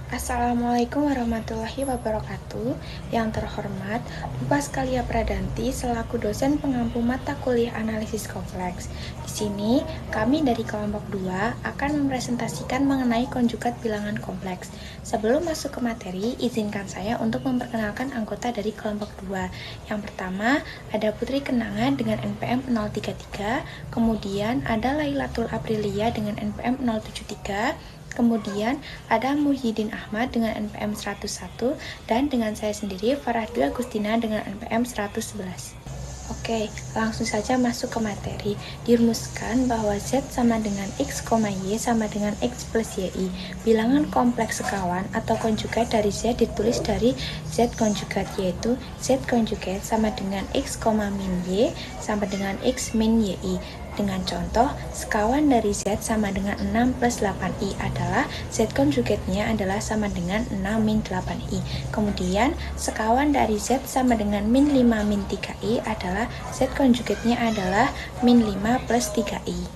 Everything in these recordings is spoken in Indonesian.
Assalamualaikum warahmatullahi wabarakatuh. Yang terhormat, Bu Paskalia Pradanti selaku dosen pengampu mata kuliah analisis kompleks. Di sini, kami dari kelompok 2 akan mempresentasikan mengenai konjugat bilangan kompleks. Sebelum masuk ke materi, izinkan saya untuk memperkenalkan anggota dari kelompok 2. Yang pertama, ada Putri Kenangan dengan NPM 033, kemudian ada Lailatul Aprilia dengan NPM 073, kemudian ada Muhyiddin Ahmad dengan NPM 101 dan dengan saya sendiri Farah Dwi Agustina dengan NPM 111. Oke, langsung saja masuk ke materi. Dirumuskan bahwa Z sama dengan X, Y sama dengan X plus YI. Bilangan kompleks sekawan atau konjugat dari Z ditulis dari Z konjugat, yaitu Z konjugat sama dengan X, min Y sama dengan X min YI. Dengan contoh, sekawan dari Z sama dengan 6 plus 8I adalah Z konjugatnya adalah sama dengan 6 min 8I. Kemudian, sekawan dari Z sama dengan min 5 min 3I adalah Z konjugatnya adalah min 5 plus 3I.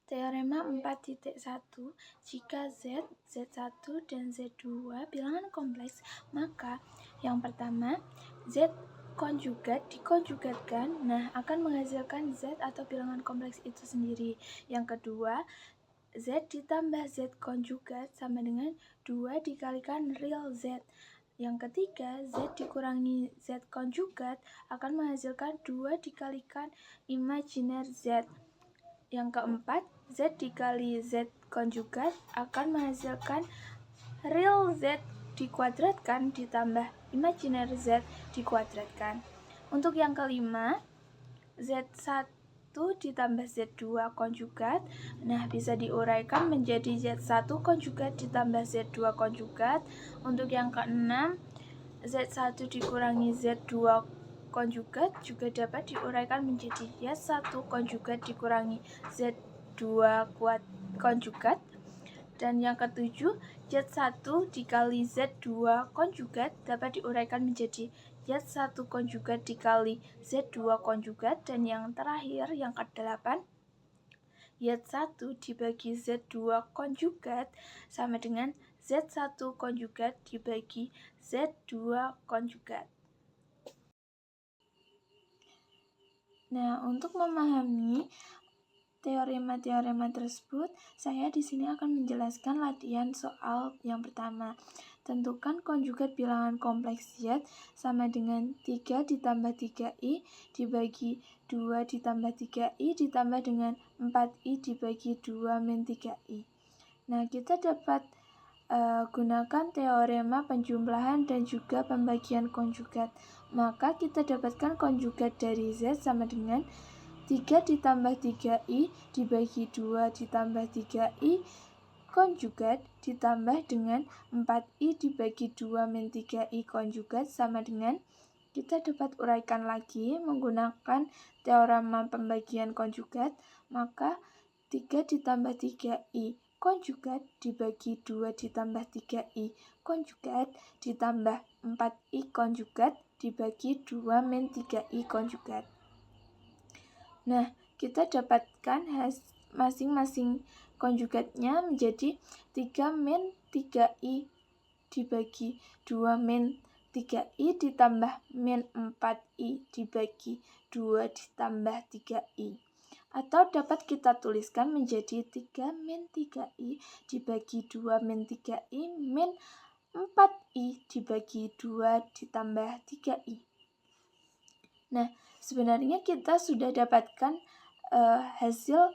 Teorema 4.1, jika Z, Z1, dan Z2 bilangan kompleks, maka yang pertama, Z konjugat dikonjugatkan, akan menghasilkan Z atau bilangan kompleks itu sendiri. Yang kedua, Z ditambah Z konjugat sama dengan 2 dikalikan real Z. Yang ketiga, Z dikurangi Z konjugat akan menghasilkan 2 dikalikan imajiner Z. Yang keempat, Z dikali Z konjugat akan menghasilkan real Z dikuadratkan ditambah imajiner Z dikuadratkan. Untuk yang kelima, Z1 ditambah Z2 konjugat, bisa diuraikan menjadi Z1 konjugat ditambah Z2 konjugat. Untuk yang keenam, Z1 dikurangi Z2 konjugat juga dapat diuraikan menjadi Z1 konjugat dikurangi Z2 konjugat. Dan yang ketujuh, Z1 dikali Z2 konjugat dapat diuraikan menjadi Z1 konjugat dikali Z2 konjugat. Dan yang terakhir, yang ke-8, Z1 dibagi Z2 konjugat sama dengan Z1 konjugat dibagi Z2 konjugat. Untuk memahami teorema-teorema tersebut, saya di sini akan menjelaskan latihan soal yang pertama. Tentukan konjugat bilangan kompleks Z sama dengan 3 ditambah 3I dibagi 2 ditambah 3I ditambah dengan 4I dibagi 2 min 3I. Kita dapat gunakan teorema penjumlahan dan juga pembagian konjugat. Maka kita dapatkan konjugat dari Z sama dengan 3 ditambah 3I dibagi 2 ditambah 3I konjugat ditambah dengan 4I dibagi 2 min 3I konjugat sama dengan, kita dapat uraikan lagi menggunakan teorema pembagian konjugat, maka 3 ditambah 3I konjugat dibagi 2 ditambah 3I konjugat ditambah 4I konjugat dibagi 2 min 3I konjugat. Kita dapatkan masing-masing konjugatnya menjadi 3 min 3I dibagi 2 min 3I ditambah min 4I dibagi 2 ditambah 3I. Atau dapat kita tuliskan menjadi 3 min 3I dibagi 2 min 3I min 4I dibagi 2 ditambah 3I. Sebenarnya kita sudah dapatkan hasil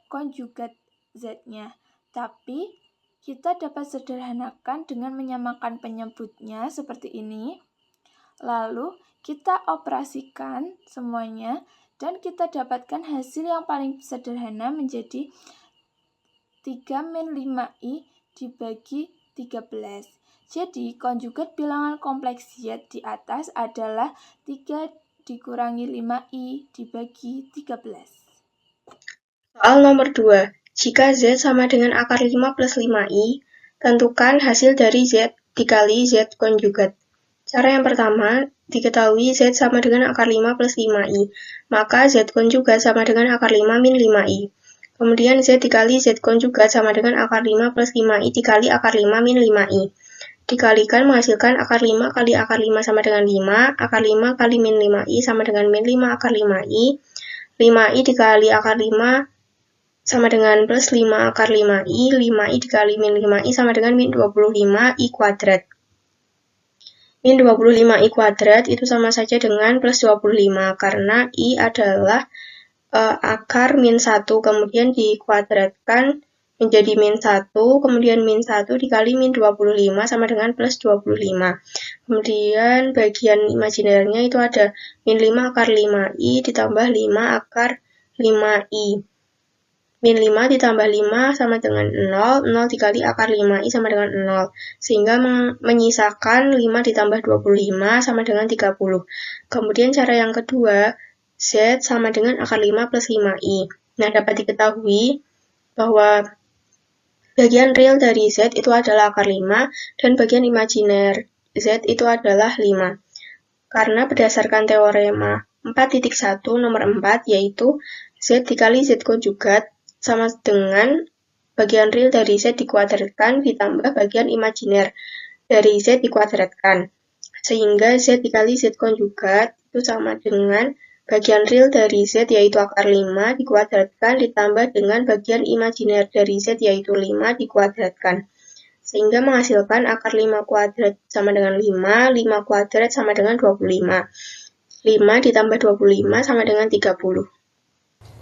konjugat Z-nya, tapi kita dapat sederhanakan dengan menyamakan penyebutnya seperti ini. Lalu kita operasikan semuanya dan kita dapatkan hasil yang paling sederhana menjadi 3 min 5I dibagi 13. Jadi konjugat bilangan kompleks Z di atas adalah 3 dikurangi 5I dibagi 13. Soal nomor 2. Jika Z sama dengan akar 5 plus 5I, tentukan hasil dari Z dikali Z konjugat. Cara yang pertama, diketahui Z sama dengan akar 5 plus 5I, maka Z konjugat sama dengan akar 5 min 5I. Kemudian Z dikali Z konjugat sama dengan akar 5 plus 5I dikali akar 5 min 5I. Dikalikan menghasilkan akar 5 kali akar 5 sama dengan 5, akar 5 kali min 5I sama dengan min 5 akar 5I, 5I dikali akar 5 sama dengan plus 5 akar 5I, 5I dikali min 5I sama dengan min 25I kuadrat. Min 25I kuadrat itu sama saja dengan plus 25, karena I adalah akar min 1, kemudian dikuadratkan menjadi min 1, kemudian min 1 dikali min 25 sama dengan plus 25. Kemudian bagian imajinernya itu ada min 5 akar 5I ditambah 5 akar 5I. Min 5 ditambah 5 sama dengan 0, 0 dikali akar 5I sama dengan 0. Sehingga menyisakan 5 ditambah 25 sama dengan 30. Kemudian cara yang kedua, Z sama dengan akar 5 plus 5I. Nah, dapat diketahui bahwa bagian real dari Z itu adalah akar 5 dan bagian imajiner Z itu adalah 5. Karena berdasarkan teorema 4.1 nomor 4 yaitu Z dikali Z konjugat sama dengan bagian real dari Z dikuadratkan ditambah bagian imajiner dari Z dikuadratkan. Sehingga Z dikali Z konjugat itu sama dengan bagian real dari Z yaitu akar 5 dikuadratkan ditambah dengan bagian imajiner dari Z yaitu 5 dikuadratkan. Sehingga menghasilkan akar 5 kuadrat sama dengan 5, 5 kuadrat sama dengan 25. 5 ditambah 25 sama dengan 30.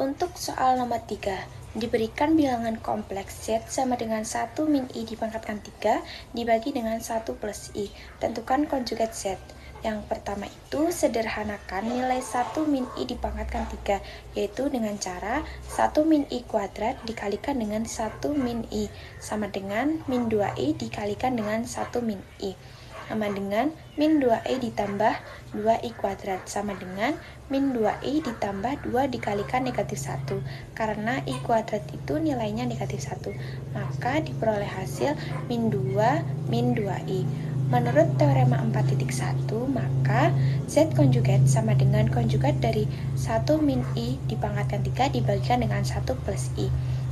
Untuk soal nomor 3, diberikan bilangan kompleks Z sama dengan 1 min I dipangkatkan 3 dibagi dengan 1 plus I. Tentukan konjugat Z. Yang pertama itu sederhanakan nilai 1 min I dipangkatkan 3, yaitu dengan cara 1 min I kuadrat dikalikan dengan 1 min I sama dengan min 2I dikalikan dengan 1 min I. Sama dengan min 2i ditambah 2i kuadrat sama dengan min 2i ditambah 2 dikalikan negatif 1. Karena i kuadrat itu nilainya negatif 1, maka diperoleh hasil min 2 min 2i. Menurut teorema 4.1, maka Z konjugat sama dengan konjugat dari 1 min I dipangkatkan 3 dibagikan dengan 1 plus I.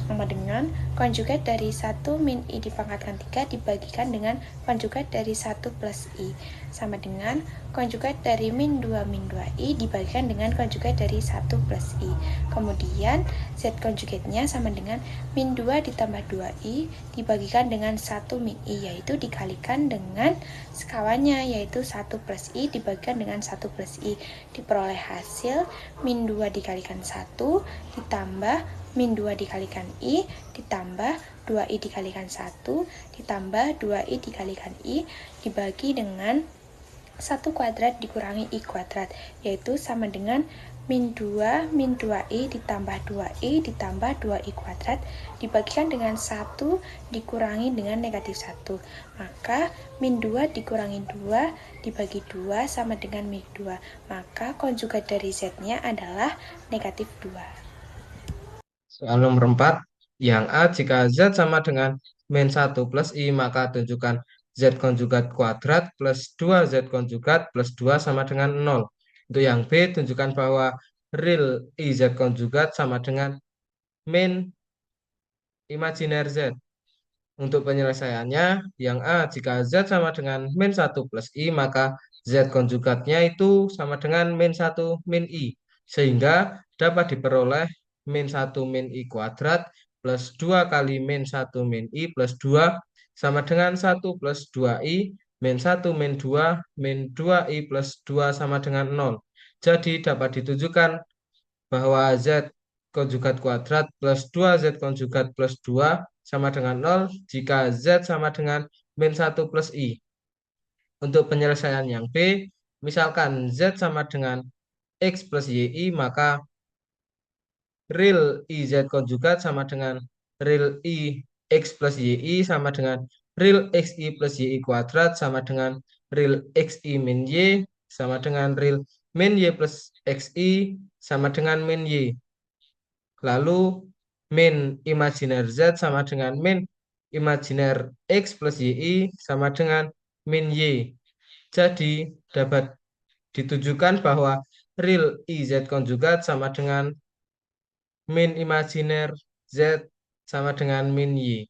Sama dengan konjugat dari 1 min I dipangkatkan 3 dibagikan dengan konjugat dari 1 plus I. Sama dengan konjugat dari min 2 min 2I dibagikan dengan konjugat dari 1 plus I. Kemudian Z konjugatnya sama dengan min 2 ditambah 2I dibagikan dengan 1 min I, yaitu dikalikan dengan sekawannya, yaitu 1 plus I dibagikan dengan 1 plus I. Diperoleh hasil min 2 dikalikan 1 ditambah min 2 dikalikan I ditambah 2I dikalikan 1 ditambah 2I dikalikan I dibagi dengan 1 kuadrat dikurangi I kuadrat, yaitu sama dengan min 2 min 2I ditambah 2I ditambah 2I kuadrat dibagikan dengan 1 dikurangi dengan negatif 1. Maka min 2 dikurangi 2 dibagi 2 sama dengan min 2. Maka konjugat dari Z-nya adalah negatif 2. Soal nomor 4, yang A jika Z sama dengan min 1 plus I, maka tunjukkan Z konjugat kuadrat plus 2Z konjugat plus 2 sama dengan 0. Untuk yang B, tunjukkan bahwa real IZ konjugat sama dengan min imajiner Z. Untuk penyelesaiannya, yang A, jika Z sama dengan min 1 plus I, maka Z konjugatnya itu sama dengan min 1 min I. Sehingga dapat diperoleh min 1 min I kuadrat plus 2 kali min 1 min I plus 2 sama dengan 1 plus 2I min 1 min 2 min 2I plus 2 sama dengan 0. Jadi dapat ditujukan bahwa Z konjugat kuadrat plus 2Z konjugat plus 2 sama dengan 0 jika Z sama dengan min 1 plus I. Untuk penyelesaian yang B, misalkan Z sama dengan X plus YI, maka real IZ konjugat sama dengan real I X plus YI sama dengan real XI plus YI kuadrat sama dengan real XI min Y sama dengan real min Y plus XI sama dengan min Y. Lalu min imajiner Z sama dengan min imajiner X plus YI sama dengan min Y. Jadi dapat ditujukan bahwa real IZ konjugat sama dengan min imajiner Z sama dengan min Y.